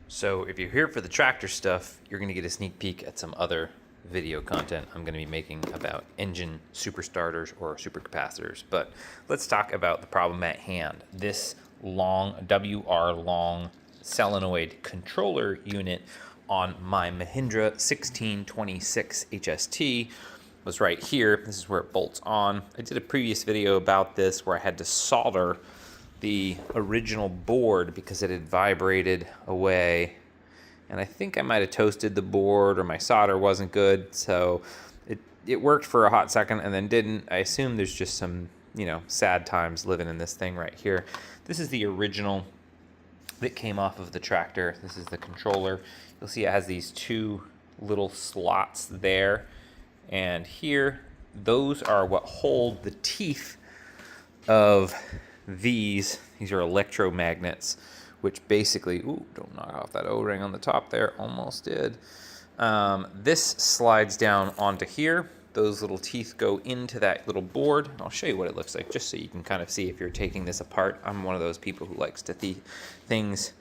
So if you're here for the tractor stuff, you're going to get a sneak peek at some other video content I'm going to be making about engine super starters or supercapacitors. But let's talk about the problem at hand. This long WR long solenoid controller unit on my Mahindra 1626 HST was right here. This is where it bolts on. I did a previous video about this where I had to solder the original board because it had vibrated away, and I think I might have toasted the board or my solder wasn't good, so it worked for a hot second and then didn't. I assume there's just some, sad times living in this thing right here. This is the original that came off of the tractor. This is the controller. You'll see it has these two little slots there and here. Those are what hold the teeth of these are electromagnets, which basically, don't knock off that O-ring on the top there, almost did. This slides down onto here. Those little teeth go into that little board. I'll show you what it looks like just so you can kind of see if you're taking this apart. I'm one of those people who likes to see things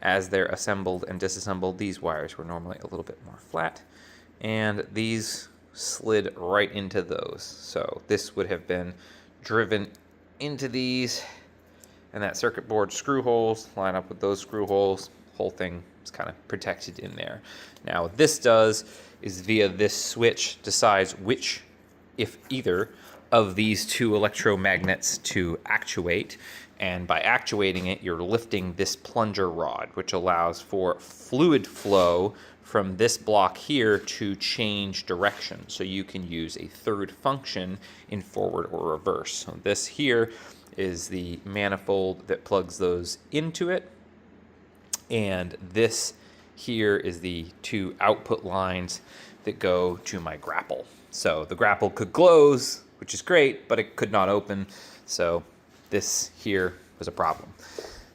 as they're assembled and disassembled. These wires were normally a little bit more flat, and these slid right into those. So this would have been driven into these, and that circuit board screw holes line up with those screw holes. Whole thing is kind of protected in there. Now what this does is via this switch decides which, if either, of these two electromagnets to actuate, and by actuating it you're lifting this plunger rod, which allows for fluid flow from this block here to change direction. So you can use a third function in forward or reverse. So this here is the manifold that plugs those into it, and this here is the two output lines that go to my grapple. So the grapple could close, which is great, but it could not open. So this here was a problem.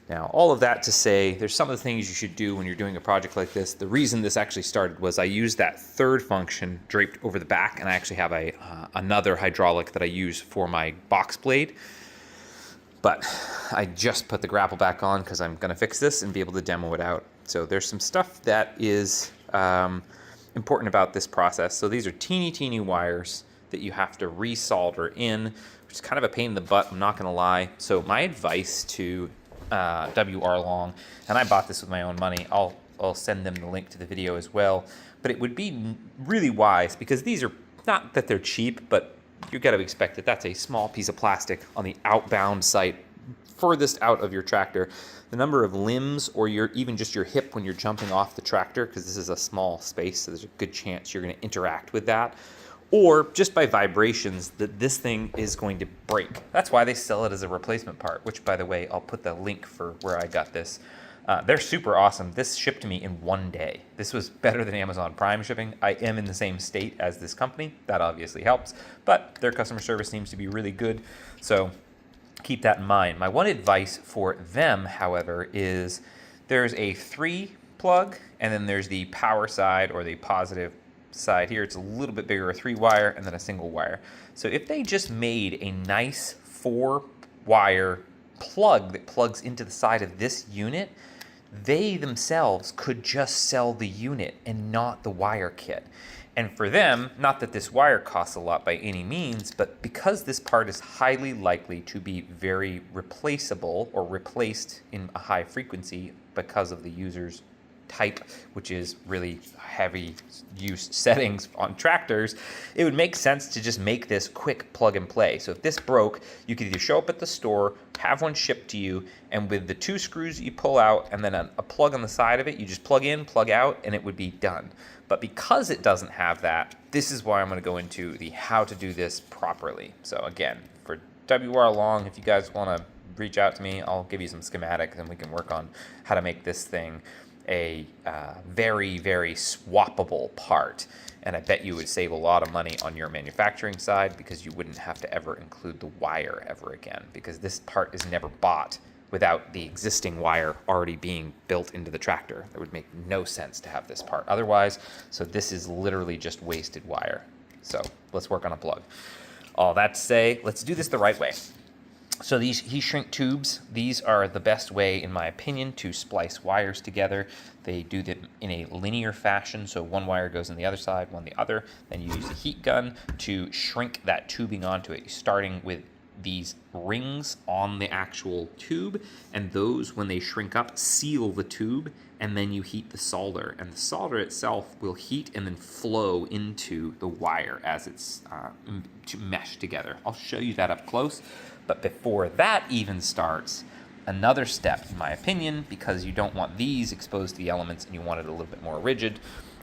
Now, all of that to say, there's some of the things you should do when you're doing a project like this. The reason this actually started was I used that third function draped over the back, and I actually have another hydraulic that I use for my box blade. But I just put the grapple back on because I'm going to fix this and be able to demo it out. So there's some stuff that is important about this process. So these are teeny wires that you have to resolder in, which is kind of a pain in the butt, I'm not going to lie. So my advice to WR Long, and I bought this with my own money. I'll send them the link to the video as well. But it would be really wise, because these are not that they're cheap, but you got to expect that that's a small piece of plastic on the outbound site, furthest out of your tractor. The number of limbs, or even just your hip when you're jumping off the tractor, because this is a small space, so there's a good chance you're going to interact with that. Or just by vibrations, that this thing is going to break. That's why they sell it as a replacement part, which, by the way, I'll put the link for where I got this. They're super awesome. This shipped to me in 1 day. This was better than Amazon Prime shipping. I am in the same state as this company. That obviously helps, but their customer service seems to be really good. So keep that in mind. My one advice for them, however, is there's a 3 plug, and then there's the power side, or the positive side here. It's a little bit bigger, a 3-wire and then a single wire. So if they just made a nice 4-wire plug that plugs into the side of this unit, they themselves could just sell the unit and not the wire kit. And for them, not that this wire costs a lot by any means, but because this part is highly likely to be very replaceable or replaced in a high frequency because of the user's type, which is really heavy use settings on tractors, it would make sense to just make this quick plug and play. So if this broke, you could either show up at the store, have one shipped to you, and with the 2 screws you pull out and then a plug on the side of it, you just plug in, plug out, and it would be done. But because it doesn't have that, this is why I'm going to go into the how to do this properly. So again, for WR Long, if you guys want to reach out to me, I'll give you some schematics and we can work on how to make this thing a very swappable part. And I bet you would save a lot of money on your manufacturing side, because you wouldn't have to ever include the wire ever again, because this part is never bought without the existing wire already being built into the tractor. It would make no sense to have this part otherwise. So this is literally just wasted wire. So let's work on a plug. All that to say, let's do this the right way. So these heat shrink tubes, these are the best way, in my opinion, to splice wires together. They do them in a linear fashion, so one wire goes on the other side, one the other. Then you use a heat gun to shrink that tubing onto it, starting with these rings on the actual tube, and those, when they shrink up, seal the tube, and then you heat the solder, and the solder itself will heat and then flow into the wire as it's to mesh together. I'll show you that up close, but before that even starts, another step, in my opinion, because you don't want these exposed to the elements and you want it a little bit more rigid,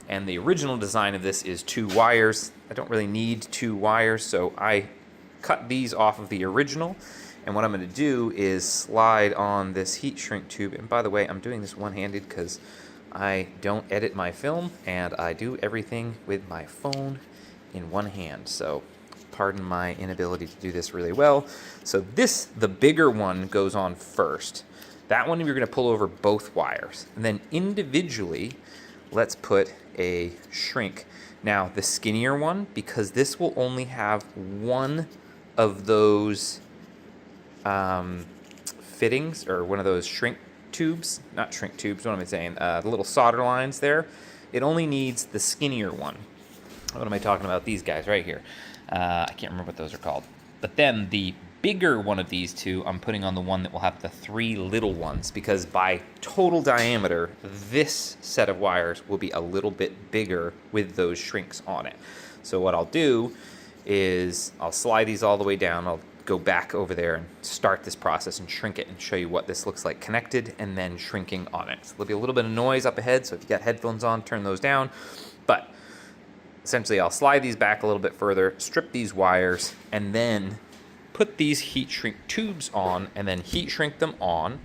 and the original design of this is 2 wires. I don't really need 2 wires, so I cut these off of the original, and what I'm going to do is slide on this heat shrink tube. And by the way, I'm doing this one-handed because I don't edit my film and I do everything with my phone in one hand, so pardon my inability to do this really well. So this, the bigger one, goes on first. That one you're going to pull over both wires, and then individually let's put a shrink. Now the skinnier one, because this will only have one of those fittings, or one of those shrink tubes, not shrink tubes, what am I saying, the little solder lines there, it only needs the skinnier one. What am I talking about? These guys right here. I can't remember what those are called. But then the bigger one of these 2, I'm putting on the one that will have the 3 little ones, because by total diameter, this set of wires will be a little bit bigger with those shrinks on it. So what I'll do is I'll slide these all the way down. I'll go back over there and start this process and shrink it and show you what this looks like connected and then shrinking on it. So there'll be a little bit of noise up ahead, so if you got headphones on, turn those down. But essentially, I'll slide these back a little bit further, strip these wires, and then put these heat shrink tubes on and then heat shrink them on.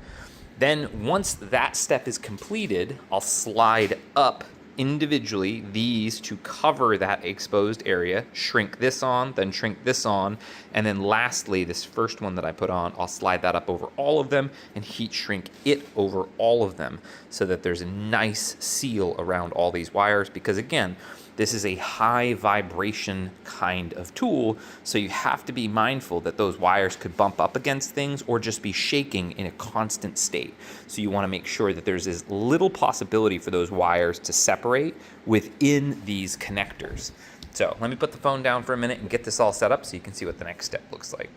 Then once that step is completed, I'll slide up individually these to cover that exposed area, shrink this on, then shrink this on, and then lastly, this first one that I put on, I'll slide that up over all of them and heat shrink it over all of them so that there's a nice seal around all these wires, because again, this is a high vibration kind of tool, so you have to be mindful that those wires could bump up against things or just be shaking in a constant state. So you want to make sure that there's as little possibility for those wires to separate within these connectors. So let me put the phone down for a minute and get this all set up so you can see what the next step looks like.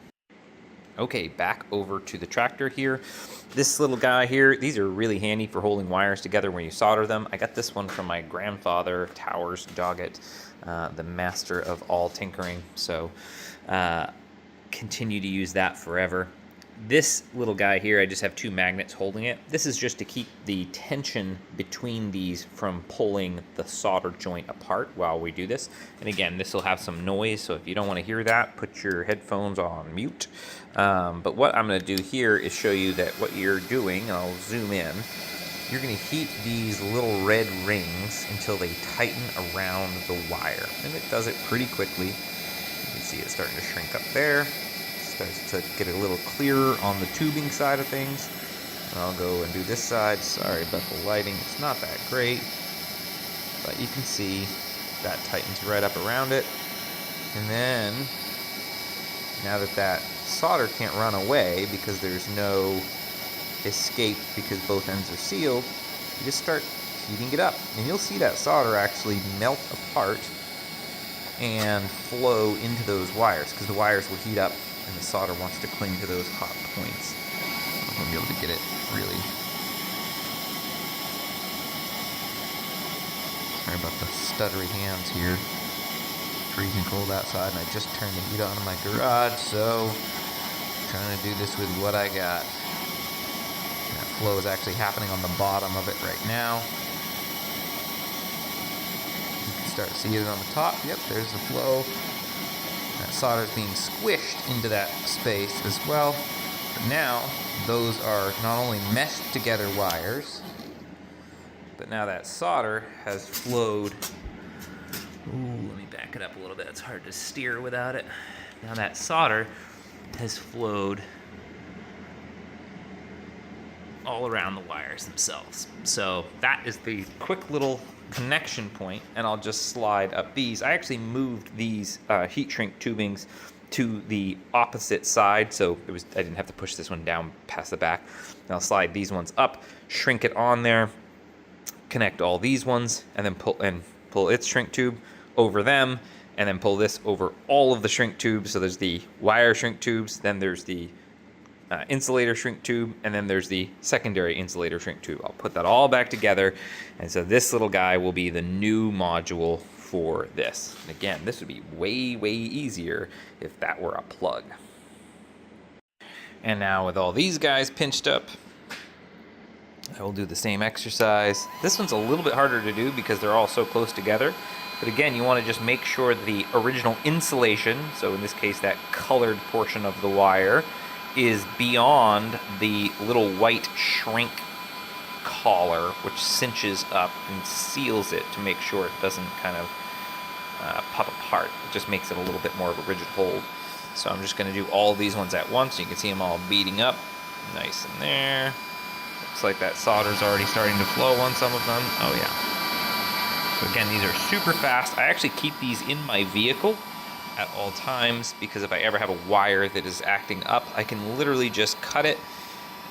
Okay, back over to the tractor here. This little guy here, these are really handy for holding wires together when you solder them. I got this one from my grandfather, Towers Doggett, the master of all tinkering. So continue to use that forever. This little guy here, I just have 2 magnets holding it. This is just to keep the tension between these from pulling the solder joint apart while we do this. And again, this will have some noise, so if you don't want to hear that, put your headphones on mute. But what I'm going to do here is show you that what you're doing, I'll zoom in, you're going to heat these little red rings until they tighten around the wire. And it does it pretty quickly. You can see it starting to shrink up there. Starts to get a little clearer on the tubing side of things. And I'll go and do this side. Sorry about the lighting, it's not that great, but you can see that tightens right up around it. And then now that that solder can't run away because there's no escape because both ends are sealed, you just start heating it up, and you'll see that solder actually melt apart and flow into those wires, because the wires will heat up and the solder wants to cling to those hot points. I'll be able to get it really. Sorry about the stuttery hands here. Freezing cold outside, and I just turned the heat on in my garage, so I'm trying to do this with what I got. That flow is actually happening on the bottom of it right now. You can start to see it on the top. Yep, there's the flow. That solder is being squished into that space as well. But now, those are not only meshed together wires, but now that solder has flowed. Ooh, let me back it up a little bit. It's hard to steer without it. Now that solder has flowed all around the wires themselves. So that is the quick little connection point, and I'll just slide up these. I actually moved these heat shrink tubings to the opposite side, so I didn't have to push this one down past the back. Now I'll slide these ones up, shrink it on there, connect all these ones, and then pull its shrink tube over them, and then pull this over all of the shrink tubes. So there's the wire shrink tubes, then there's the insulator shrink tube, and then there's the secondary insulator shrink tube. I'll put that all back together, and so this little guy will be the new module for this. And again, this would be way, way easier if that were a plug. And now with all these guys pinched up, I will do the same exercise. This one's a little bit harder to do because they're all so close together. But again, you want to just make sure the original insulation, so in this case that colored portion of the wire, is beyond the little white shrink collar, which cinches up and seals it to make sure it doesn't kind of pop apart. It just makes it a little bit more of a rigid hold. So I'm just going to do all these ones at once. You can see them all beading up nice in there. Looks like that solder's already starting to flow on some of them. Oh yeah. So again, these are super fast. I actually keep these in my vehicle at all times, because if I ever have a wire that is acting up, I can literally just cut it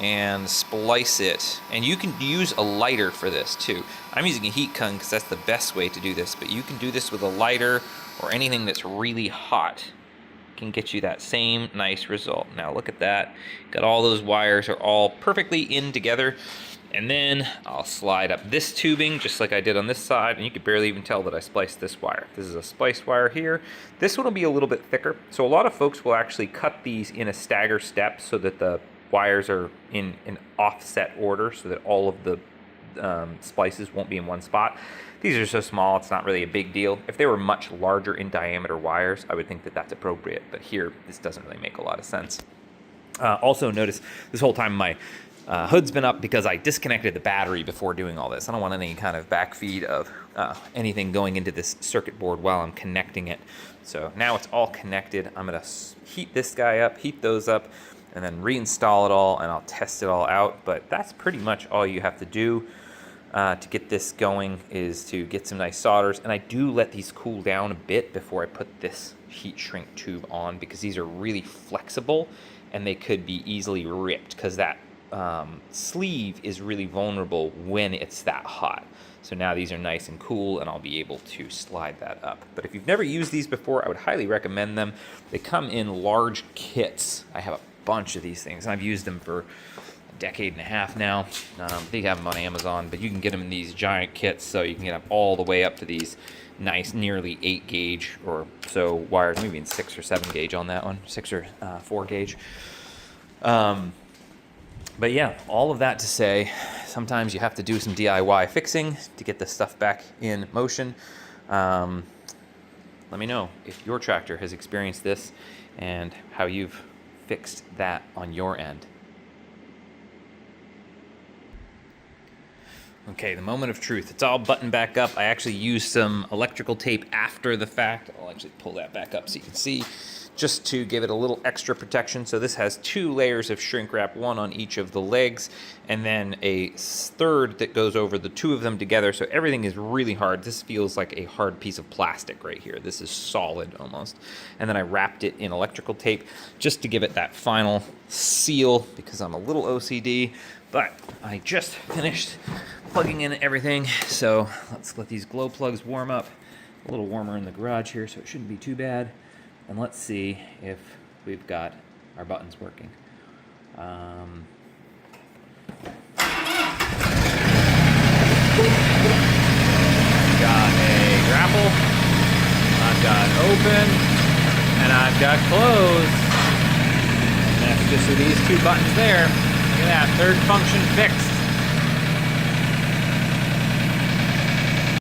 and splice it. And you can use a lighter for this too. I'm using a heat gun because that's the best way to do this, but you can do this with a lighter or anything that's really hot. It can get you that same nice result. Now look at that. Got all those wires are all perfectly in together. And then I'll slide up this tubing just like I did on this side, and you could barely even tell that I spliced this wire. This is a spliced wire here. This one will be a little bit thicker. So a lot of folks will actually cut these in a stagger step so that the wires are in an offset order so that all of the splices won't be in one spot. These are so small, it's not really a big deal. If they were much larger in diameter wires, I would think that that's appropriate. But here, this doesn't really make a lot of sense. Also notice this whole time my hood's been up because I disconnected the battery before doing all this. I don't want any kind of backfeed of anything going into this circuit board while I'm connecting it. So now it's all connected. I'm gonna heat this guy up, heat those up, and then reinstall it all, and I'll test it all out. But that's pretty much all you have to do to get this going, is to get some nice solders. And I do let these cool down a bit before I put this heat shrink tube on, because these are really flexible and they could be easily ripped, because that sleeve is really vulnerable when it's that hot. So now these are nice and cool, and I'll be able to slide that up. But if you've never used these before, I would highly recommend them. They come in large kits. I have a bunch of these things, and I've used them for a decade and a half now. They have them on Amazon, but you can get them in these giant kits, so you can get them all the way up to these nice, nearly 8 gauge or so wires, maybe in 6 or 7 gauge on that one, 6 or 4 gauge. But yeah, all of that to say, sometimes you have to do some DIY fixing to get this stuff back in motion. Let me know if your tractor has experienced this and how you've fixed that on your end. Okay, the moment of truth. It's all buttoned back up. I actually used some electrical tape after the fact. I'll actually pull that back up so you can see, just to give it a little extra protection. So this has 2 layers of shrink wrap, one on each of the legs, and then a third that goes over the 2 of them together. So everything is really hard. This feels like a hard piece of plastic right here. This is solid almost. And then I wrapped it in electrical tape just to give it that final seal, because I'm a little OCD. But I just finished plugging in everything. So let's let these glow plugs warm up. A little warmer in the garage here, so it shouldn't be too bad. And let's see if we've got our buttons working. Got a grapple, I've got open, and I've got close. And that's just with these 2 buttons there. Look at that, third function fixed.